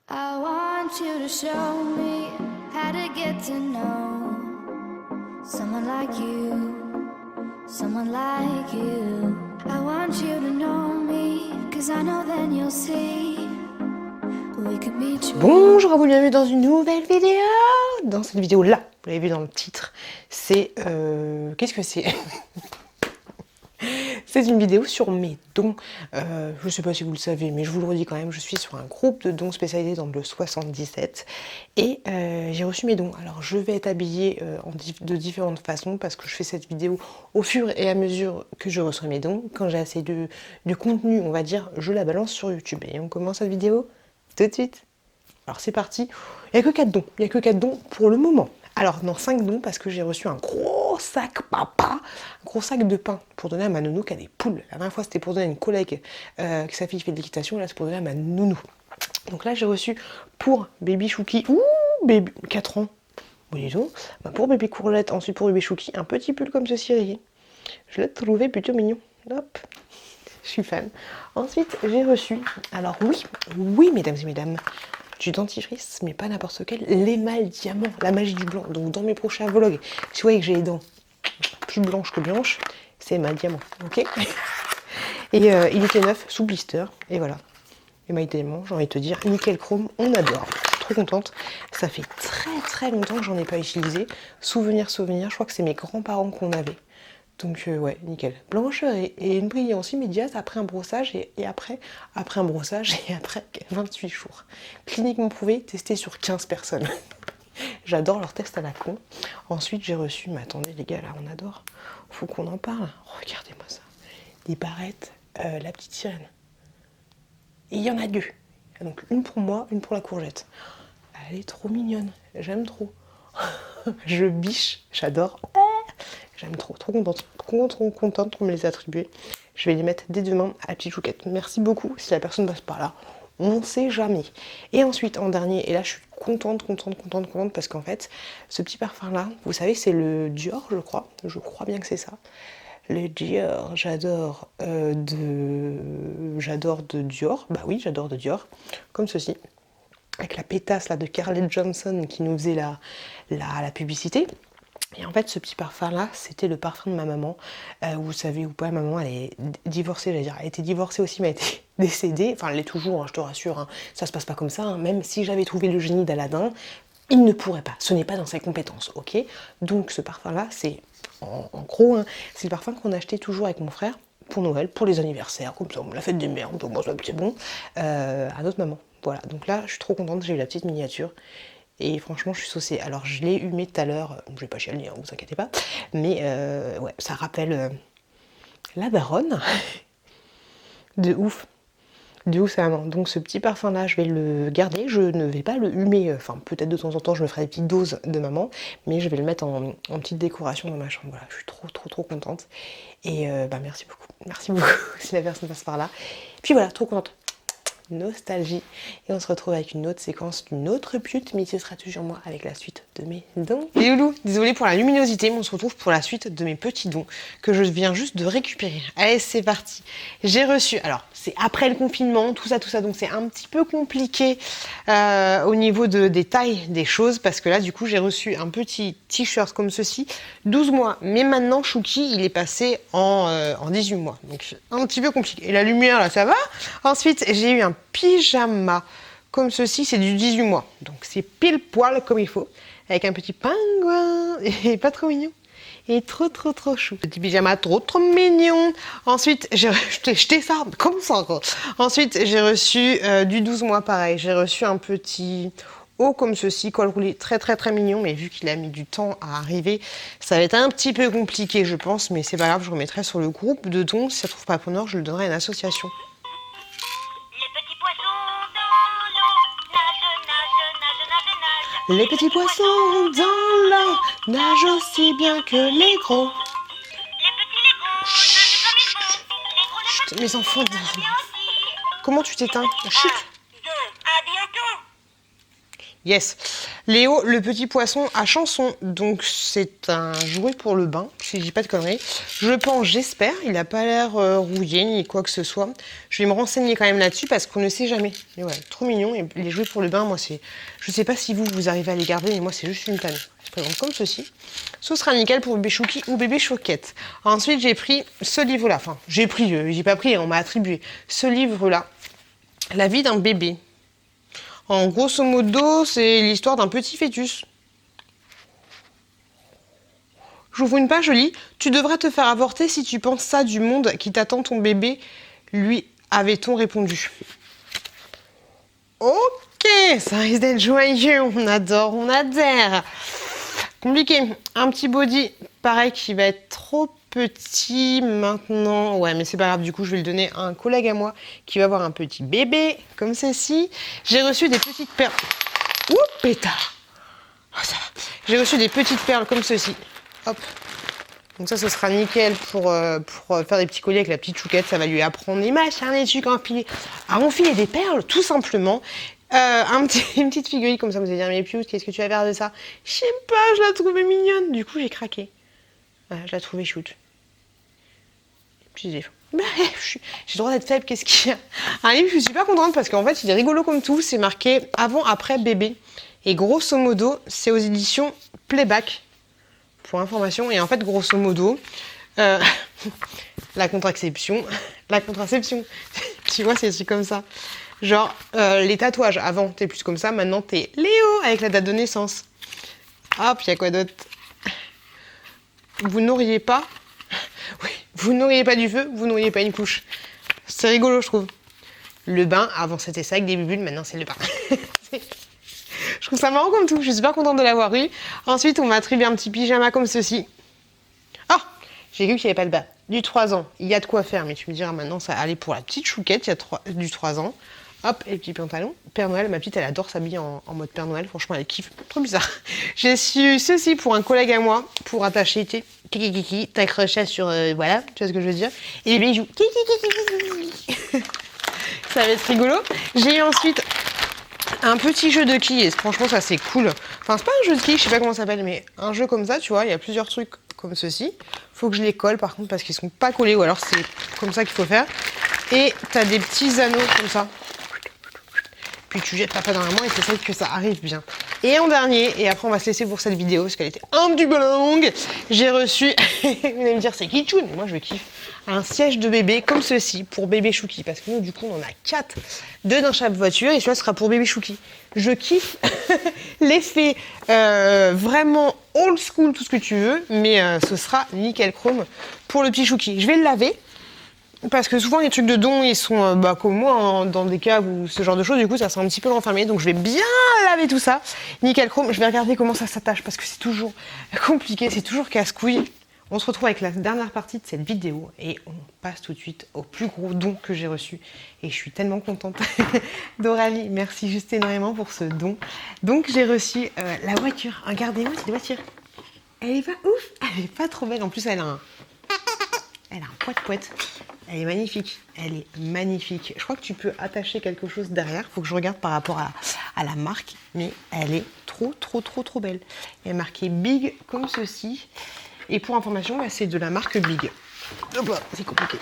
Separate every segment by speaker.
Speaker 1: I want you to show me how to get to know someone like you, someone like you. I want you to know me, 'cause I know then you'll see we could be true.
Speaker 2: Bonjour à vous, bienvenue dans une nouvelle vidéo. Dans cette vidéo là, vous l'avez vu dans le titre, c'est... qu'est-ce que c'est? C'est une vidéo sur mes dons. Je ne sais pas si vous le savez, mais je vous le redis quand même, je suis sur un groupe de dons spécialisé dans le 77 et j'ai reçu mes dons. Alors je vais être habillée de différentes façons parce que je fais cette vidéo au fur et à mesure que je reçois mes dons. Quand j'ai assez de contenu, on va dire, je la balance sur YouTube. Et on commence cette vidéo tout de suite. Alors c'est parti. Il n'y a que 4 dons. Il n'y a que 4 dons pour le moment. Alors non, 5 dons parce que j'ai reçu un gros sac papa, un gros sac de pain pour donner à ma nounou qui a des poules. La dernière fois c'était pour donner à une collègue que sa fille fait de l'équitation, là c'est pour donner à ma nounou. Donc là j'ai reçu pour baby Chouki, baby 4 ans, oui disons, pour bébé Courgette, ensuite pour bébé Chouki, un petit pull comme ceci rayé. Je l'ai trouvé plutôt mignon. Hop, je suis fan. Ensuite j'ai reçu, alors oui mesdames et mesdames, du dentifrice, mais pas n'importe quel, l'émail diamant, la magie du blanc. Donc dans mes prochains vlogs, si vous voyez que j'ai les dents plus blanches que blanches, c'est émail diamant, ok? Et il était neuf, sous blister, et voilà. Émail diamant, j'ai envie de te dire, nickel chrome, on adore. Je suis trop contente. Ça fait très longtemps que j'en ai pas utilisé. Souvenir, je crois que c'est mes grands-parents qu'on avait. Donc ouais, nickel. Blancheur et une brillance immédiate après un brossage et après un brossage et après 28 jours. Cliniquement prouvé, testé sur 15 personnes. J'adore leur test à la con. Ensuite j'ai reçu, mais attendez les gars, là on adore. Faut qu'on en parle. Regardez-moi ça. Des barrettes, la petite sirène. Et il y en a deux. Donc une pour moi, une pour la courgette. Elle est trop mignonne, j'aime trop. Je biche, j'adore. J'aime trop contente qu'on me les ait attribués. Je vais les mettre dès demain à la petite chouquette. Merci beaucoup si la personne passe par là. On ne sait jamais. Et ensuite, en dernier, et là je suis contente parce qu'en fait, ce petit parfum là, vous savez, c'est le Dior, je crois. Je crois bien que c'est ça. Le Dior, j'adore de Dior. Bah oui, j'adore de Dior. Comme ceci. Avec la pétasse là de Scarlett Johansson qui nous faisait la publicité. Et en fait, ce petit parfum-là, c'était le parfum de ma maman. Vous savez ou pas, ma maman, elle est divorcée, j'allais dire. Elle était divorcée aussi, mais elle était décédée. Enfin, elle l'est toujours, hein, je te rassure. Hein. Ça se passe pas comme ça. Hein. Même si j'avais trouvé le génie d'Aladin, il ne pourrait pas. Ce n'est pas dans ses compétences, ok? Donc, ce parfum-là, c'est, en gros, hein, c'est le parfum qu'on achetait toujours avec mon frère pour Noël, pour les anniversaires, comme ça, la fête des mères, donc moi, c'est bon, à notre maman. Voilà, donc là, je suis trop contente, j'ai eu la petite miniature. Et franchement, je suis saucée. Alors, je l'ai humé tout à l'heure. Je vais pas chialer, hein, vous inquiétez pas. Mais ouais, ça rappelle la daronne. De ouf. De ouf, ça maman. Donc, ce petit parfum-là, je vais le garder. Je ne vais pas le humer. Enfin, peut-être de temps en temps, je me ferai des petites doses de maman. Mais je vais le mettre en petite décoration dans ma chambre. Voilà, je suis trop contente. Et bah, merci beaucoup. Merci beaucoup si la personne passe par là. Puis voilà, trop contente. Nostalgie. Et on se retrouve avec une autre séquence d'une autre pute, mais ce sera toujours moi avec la suite de mes dons. Les loulous, désolé pour la luminosité, mais on se retrouve pour la suite de mes petits dons que je viens juste de récupérer. Allez, c'est parti. J'ai reçu, alors c'est après le confinement, tout ça, donc c'est un petit peu compliqué au niveau des tailles des choses, parce que là, du coup, j'ai reçu un petit t-shirt comme ceci, 12 mois. Mais maintenant, Chouki, il est passé en 18 mois. Donc, un petit peu compliqué. Et la lumière, là, ça va. Ensuite, j'ai eu un pyjama comme ceci, c'est du 18 mois. Donc, c'est pile poil comme il faut. Avec un petit pingouin. Et pas trop mignon. Et trop chou. Petit pyjama trop mignon. Ensuite, j'ai jeté ça comme ça encore. Ensuite, j'ai reçu du 12 mois pareil. J'ai reçu un petit haut comme ceci, col roulé très mignon. Mais vu qu'il a mis du temps à arriver, ça va être un petit peu compliqué, je pense. Mais c'est pas grave, je remettrai sur le groupe de dons. Si ça ne trouve pas preneur, je le donnerai à une association. Les petits poissons dans l'eau nagent aussi bien que les gros. Chut, mes enfants. Comment tu t'éteins? Chut. Yes. Léo, le petit poisson à chanson. Donc, c'est un jouet pour le bain, si je dis pas de conneries. Je pense, j'espère. Il n'a pas l'air rouillé ni quoi que ce soit. Je vais me renseigner quand même là-dessus parce qu'on ne sait jamais. Mais ouais, trop mignon. Et les jouets pour le bain, moi, c'est... Je sais pas si vous arrivez à les garder, mais moi, c'est juste une tanne. Il se présente comme ceci. Ce sera nickel pour bébé Chouki ou bébé Chouquette. Ensuite, j'ai pris ce livre-là. Enfin, j'ai pas pris, on m'a attribué. Ce livre-là. La vie d'un bébé. En grosso modo, c'est l'histoire d'un petit fœtus. J'ouvre une page, je lis. Tu devrais te faire avorter si tu penses ça du monde qui t'attend ton bébé, lui avait-on répondu. Ok, ça risque d'être joyeux, on adore, on adhère. Compliqué, un petit body, pareil, qui va être trop petit maintenant. Ouais, mais c'est pas grave, du coup, je vais le donner à un collègue à moi qui va avoir un petit bébé, comme ceci. J'ai reçu des petites perles. Ouh, pétard. Oh, ça va. J'ai reçu des petites perles comme ceci. Hop. Donc ça, ce sera nickel pour faire des petits colliers avec la petite chouquette. Ça va lui apprendre les machins, les trucs à enfiler des perles, tout simplement. Une petite figurine comme ça, vous allez dire, mais Pius, qu'est-ce que tu vas faire de ça? Je sais pas, je la trouvais mignonne. Du coup, j'ai craqué. Voilà, je la trouvais chouette. Puis j'ai le droit d'être faible, qu'est-ce qu'il y a? Un livre, je suis super contente parce qu'en fait, il est rigolo comme tout. C'est marqué avant, après, bébé. Et grosso modo, c'est aux éditions Playback. Pour information. Et en fait, grosso modo, la contraception, tu vois, c'est des trucs comme ça. Genre, les tatouages, avant, t'es plus comme ça, maintenant, t'es Léo, avec la date de naissance. Hop, il y a quoi d'autre? Vous n'auriez pas... Oui, vous n'auriez pas du feu, vous n'auriez pas une couche. C'est rigolo, je trouve. Le bain, avant, c'était ça avec des bulles, maintenant, c'est le bain. Je trouve ça marrant comme tout, je suis super contente de l'avoir eu. Ensuite, on m'a attribué un petit pyjama comme ceci. Ah, j'ai vu qu'il n'y avait pas de bas. Du 3 ans, il y a de quoi faire, mais tu me diras maintenant, ça allait pour la petite chouquette, il y a du 3 ans. Hop, et le petit pantalon. Père Noël, ma petite, elle adore s'habiller en mode Père Noël, franchement, elle kiffe. Trop bizarre. J'ai su ceci pour un collègue à moi, pour attacher, tu sais, t'accroches sur, voilà, tu vois ce que je veux dire. Et les bijoux. Ça va être rigolo. J'ai eu ensuite un petit jeu de quilles, et franchement ça c'est cool. Enfin c'est pas un jeu de quilles, je sais pas comment ça s'appelle, mais un jeu comme ça, tu vois, il y a plusieurs trucs comme ceci. Faut que je les colle par contre parce qu'ils sont pas collés, ou alors c'est comme ça qu'il faut faire. Et t'as des petits anneaux comme ça. Puis tu jettes ta patte dans la main et t'essayes que ça arrive bien. Et en dernier, et après on va se laisser pour cette vidéo parce qu'elle était un petit peu longue, j'ai reçu, vous allez me dire c'est kitschun, mais moi je kiffe, un siège de bébé comme ceci pour bébé Chouki. Parce que nous du coup on en a 4, 2 dans chaque voiture et celui-là sera pour bébé Chouki. Je kiffe l'effet vraiment old school, tout ce que tu veux, mais ce sera nickel chrome pour le petit Chouki. Je vais le laver. Parce que souvent les trucs de don ils sont comme moi dans des caves ou ce genre de choses, du coup ça sera un petit peu renfermé, donc je vais bien laver tout ça, nickel chrome. Je vais regarder comment ça s'attache parce que c'est toujours compliqué, c'est toujours casse-couille. On se retrouve avec la dernière partie de cette vidéo et on passe tout de suite au plus gros don que j'ai reçu et je suis tellement contente. Doralie, merci juste énormément pour ce don. Donc j'ai reçu la voiture, regardez-moi cette voiture, elle est pas ouf, elle est pas trop belle, en plus elle a un poète-poète. Elle est magnifique, elle est magnifique. Je crois que tu peux attacher quelque chose derrière. Faut que je regarde par rapport à la marque, mais elle est trop belle. Elle est marquée Big comme ceci. Et pour information, c'est de la marque Big. Hop là, c'est compliqué.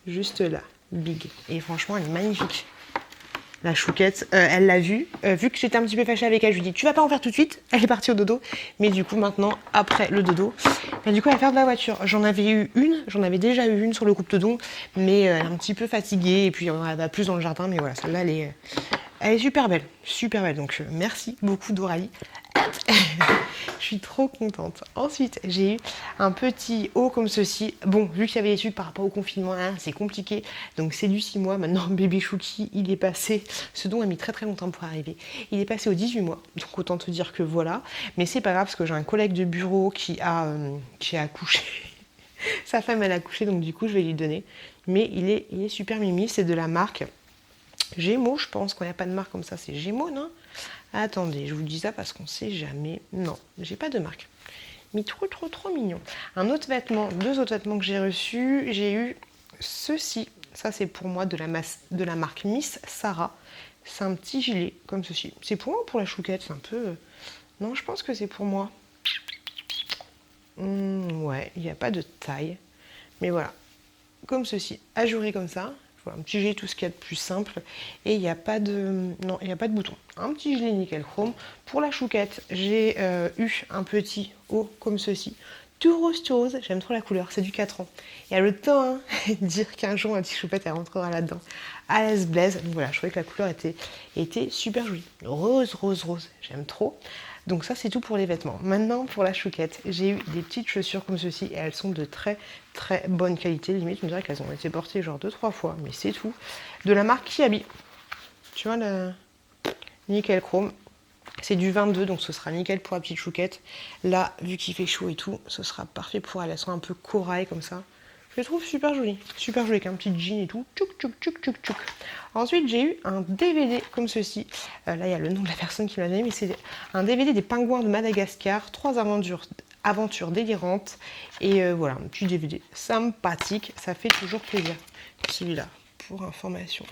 Speaker 2: Juste là, Big. Et franchement, elle est magnifique. La chouquette, elle l'a vue. Vu que j'étais un petit peu fâchée avec elle, je lui ai dit tu vas pas en faire tout de suite. Elle est partie au dodo. Mais du coup, maintenant, après le dodo, du coup, elle va faire de la voiture. J'en avais déjà eu une sur le couple de don, mais elle est un petit peu fatiguée. Et puis, elle va plus dans le jardin. Mais voilà, celle-là, elle est super belle. Super belle. Donc, merci beaucoup, Doralie. Je suis trop contente. Ensuite, j'ai eu un petit haut comme ceci. Bon, vu qu'il y avait des trucs par rapport au confinement, hein, c'est compliqué. Donc, c'est du 6 mois. Maintenant, bébé Chouki, il est passé. Ce don a mis très longtemps pour arriver. Il est passé aux 18 mois. Donc, autant te dire que voilà. Mais c'est pas grave parce que j'ai un collègue de bureau qui a accouché. Sa femme, elle a accouché. Donc, du coup, je vais lui donner. Mais il est super mimi. C'est de la marque Gémeaux, je pense. Quand il n'y a pas de marque comme ça, c'est Gémeaux, non? Attendez, je vous dis ça parce qu'on sait jamais. Non, j'ai pas de marque. Mais trop mignon. Deux autres vêtements que j'ai reçus. J'ai eu ceci. Ça, c'est pour moi de la marque Miss Sarah. C'est un petit gilet, comme ceci. C'est pour moi ou pour la chouquette? C'est un peu... Non, je pense que c'est pour moi. Ouais, il n'y a pas de taille. Mais voilà, comme ceci, ajouré comme ça. Voilà, un petit gilet, tout ce qu'il y a de plus simple. Et il n'y a pas de... Non, il n'y a pas de bouton. Un petit gilet nickel chrome. Pour la chouquette, j'ai eu un petit haut comme ceci. Tout rose, j'aime trop la couleur, c'est du 4 ans. Il y a le temps hein, de dire qu'un jour, ma petite choupette, elle rentrera là-dedans. À l'aise blaise. Donc voilà, je trouvais que la couleur était super jolie. Rose, j'aime trop. Donc ça, c'est tout pour les vêtements. Maintenant, pour la chouquette, j'ai eu des petites chaussures comme ceci et elles sont de très bonne qualité. Limite, je me dirais qu'elles ont été portées genre 2-3 fois, mais c'est tout. De la marque Kiabi. Tu vois, le nickel chrome. C'est du 22, donc ce sera nickel pour la petite chouquette. Là, vu qu'il fait chaud et tout, ce sera parfait pour elle. Elles sont un peu corail comme ça. Je les trouve super jolies. Super jolies, avec un petit jean et tout. Tchouk. Ensuite, j'ai eu un DVD comme ceci. Là, il y a le nom de la personne qui m'a donné, mais c'est un DVD des pingouins de Madagascar. 3 aventures délirantes. Et voilà, un petit DVD sympathique. Ça fait toujours plaisir. Celui-là, pour information.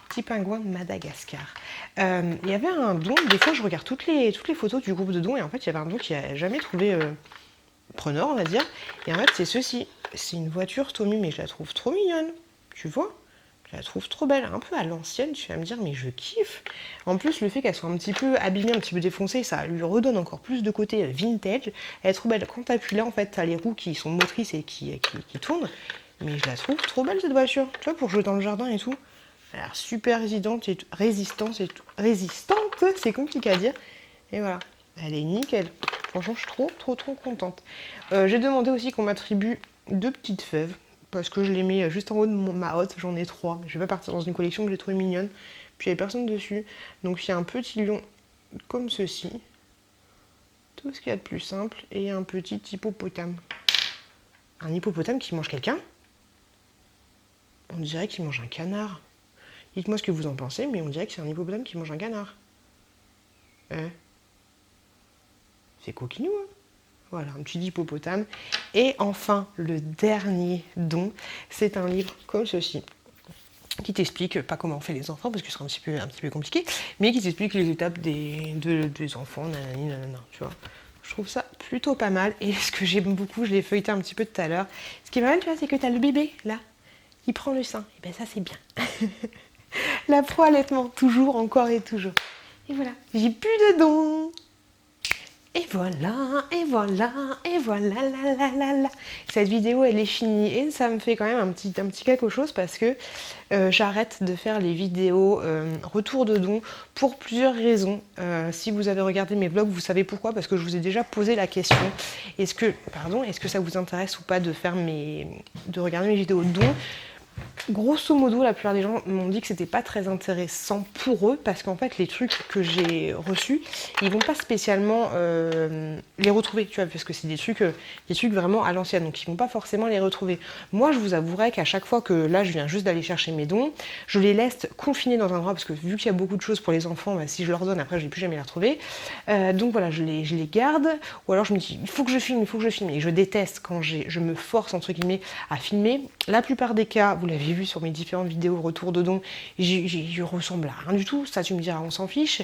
Speaker 2: Petit pingouin de Madagascar. Il y avait un don, des fois je regarde toutes les photos du groupe de dons et en fait il y avait un don qui n'a jamais trouvé preneur on va dire. Et en fait c'est ceci, c'est une voiture Tommy mais je la trouve trop mignonne, tu vois. Je la trouve trop belle, un peu à l'ancienne, tu vas me dire mais je kiffe. En plus le fait qu'elle soit un petit peu abîmée, un petit peu défoncée, ça lui redonne encore plus de côté vintage. Elle est trop belle, quand tu appuies là en fait t'as les roues qui sont motrices et qui tournent. Mais je la trouve trop belle cette voiture, tu vois, pour jouer dans le jardin et tout. Elle a l'air super résistante, c'est compliqué à dire. Et voilà, elle est nickel. Franchement, je suis trop contente. J'ai demandé aussi qu'on m'attribue 2 petites fèves, parce que je les mets juste en haut de ma hotte, j'en ai 3. Je vais pas partir dans une collection que j'ai trouvée mignonne. Puis il n'y avait personne dessus. Donc il y a un petit lion comme ceci. Tout ce qu'il y a de plus simple. Et un petit hippopotame. Un hippopotame qui mange quelqu'un? On dirait qu'il mange un canard. Dites-moi ce que vous en pensez, mais on dirait que c'est un hippopotame qui mange un canard. C'est coquinou, hein. Voilà, un petit hippopotame. Et enfin, le dernier don, c'est un livre comme ceci, qui t'explique, pas comment on fait les enfants, parce que ce sera un petit peu compliqué, mais qui t'explique les étapes des enfants, nanana, tu vois. Je trouve ça plutôt pas mal. Et ce que j'aime beaucoup, je l'ai feuilleté un petit peu tout à l'heure. Ce qui est pas mal, tu vois, c'est que tu as le bébé, là, il prend le sein. Et ben ça, c'est bien. La pro-allaitement, toujours, encore et toujours. Et voilà, j'ai plus de dons. Et voilà, la. Cette vidéo, elle est finie et ça me fait quand même un petit quelque chose parce que j'arrête de faire les vidéos retour de dons pour plusieurs raisons. Si vous avez regardé mes vlogs, vous savez pourquoi, parce que je vous ai déjà posé la question. Est-ce que ça vous intéresse ou pas de regarder mes vidéos de dons? Grosso modo, la plupart des gens m'ont dit que c'était pas très intéressant pour eux parce qu'en fait les trucs que j'ai reçus, ils vont pas spécialement les retrouver, tu vois, parce que c'est des trucs vraiment à l'ancienne, donc ils vont pas forcément les retrouver. Moi, je vous avouerai qu'à chaque fois que là, je viens juste d'aller chercher mes dons, je les laisse confinés dans un endroit parce que vu qu'il y a beaucoup de choses pour les enfants, bah, si je leur donne, après, je vais plus jamais les retrouver. Donc voilà, je les garde, ou alors je me dis, il faut que je filme, et je déteste quand je me force entre guillemets à filmer. La plupart des cas, vous l'avez vu sur mes différentes vidéos retour de dons, je ressemble à rien du tout, ça tu me diras, on s'en fiche.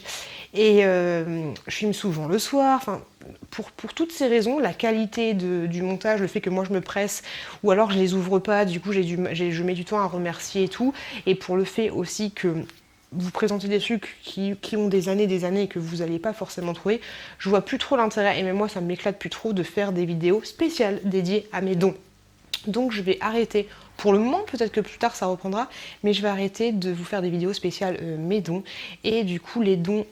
Speaker 2: Et je filme souvent le soir, enfin, pour toutes ces raisons, la qualité du montage, le fait que moi je me presse, ou alors je les ouvre pas, du coup je mets du temps à remercier et tout, et pour le fait aussi que vous présentez des trucs qui ont des années et que vous n'allez pas forcément trouver, je vois plus trop l'intérêt, et même moi ça m'éclate plus trop de faire des vidéos spéciales dédiées à mes dons. Donc je vais arrêter, pour le moment, peut-être que plus tard ça reprendra, mais je vais arrêter de vous faire des vidéos spéciales mes dons, et du coup les dons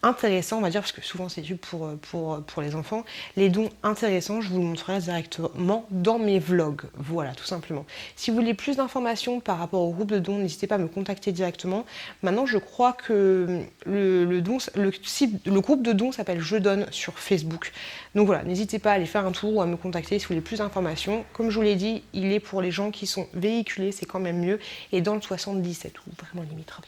Speaker 2: intéressants, on va dire, parce que souvent c'est dû pour les enfants, les dons intéressants, je vous le montrerai directement dans mes vlogs, voilà, tout simplement. Si vous voulez plus d'informations par rapport au groupe de dons, n'hésitez pas à me contacter directement. Maintenant, je crois que le groupe de dons s'appelle Je Donne sur Facebook. Donc voilà, n'hésitez pas à aller faire un tour ou à me contacter si vous voulez plus d'informations. Comme je vous l'ai dit, il est pour les gens qui sont véhiculés, c'est quand même mieux, et dans le 77, ou vraiment limitrophe.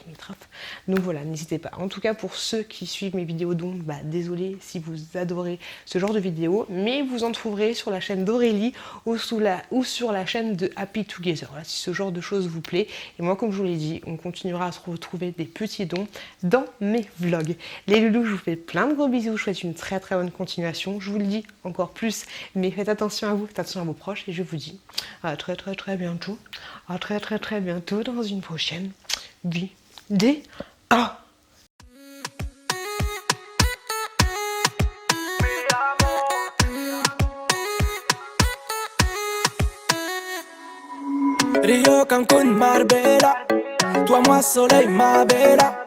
Speaker 2: Donc voilà, n'hésitez pas. En tout cas, pour ceux qui suivent suivre mes vidéos dons, bah désolé si vous adorez ce genre de vidéos, mais vous en trouverez sur la chaîne d'Aurélie ou sur la chaîne de Happy Together, voilà, si ce genre de choses vous plaît. Et moi, comme je vous l'ai dit, on continuera à se retrouver des petits dons dans mes vlogs. Les loulous, je vous fais plein de gros bisous, je vous souhaite une très très bonne continuation. Je vous le dis encore plus, mais faites attention à vous, faites attention à vos proches, et je vous dis à très très très bientôt, à très très très bientôt dans une prochaine vidéo.
Speaker 3: Rio, Cancun, Marbella. Toi, moi, soleil, ma bella.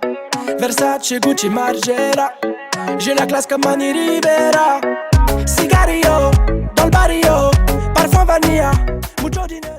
Speaker 3: Versace, Gucci, Margiela. J'ai la classe comme Mani Rivera. Cigarillo, dans le barrio. Parfum vanilla, mucho dinero.